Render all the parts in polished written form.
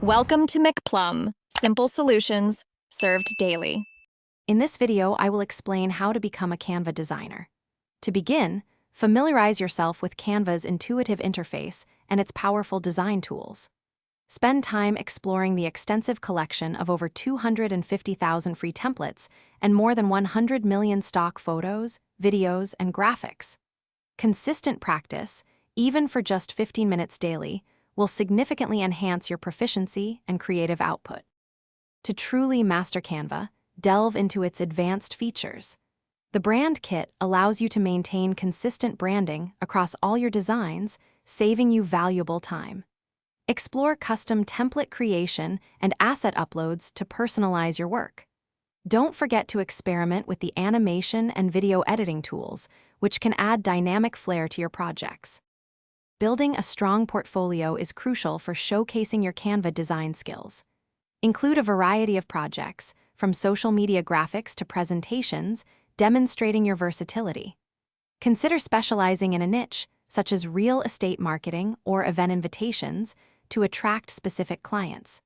Welcome to McPlum, simple solutions served daily. In this video, I will explain how to become a Canva designer. To begin, familiarize yourself with Canva's intuitive interface and its powerful design tools. Spend time exploring the extensive collection of over 250,000 free templates and more than 100 million stock photos, videos, and graphics. Consistent practice, even for just 15 minutes daily, will significantly enhance your proficiency and creative output. To truly master Canva, delve into its advanced features. The Brand Kit allows you to maintain consistent branding across all your designs, saving you valuable time. Explore custom template creation and asset uploads to personalize your work. Don't forget to experiment with the animation and video editing tools, which can add dynamic flair to your projects. Building a strong portfolio is crucial for showcasing your Canva design skills. Include a variety of projects, from social media graphics to presentations, demonstrating your versatility. Consider specializing in a niche, such as real estate marketing or event invitations, to attract specific clients.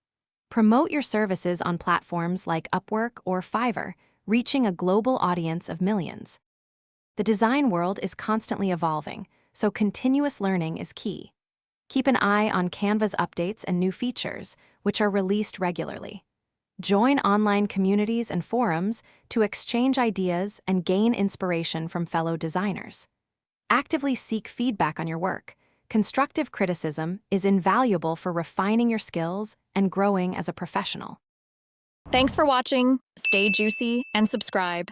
Promote your services on platforms like Upwork or Fiverr, reaching a global audience of millions. The design world is constantly evolving, so continuous learning is key. Keep an eye on Canva's updates and new features, which are released regularly. Join online communities and forums to exchange ideas and gain inspiration from fellow designers. Actively seek feedback on your work. Constructive criticism is invaluable for refining your skills and growing as a professional. Thanks for watching. Stay juicy and subscribe.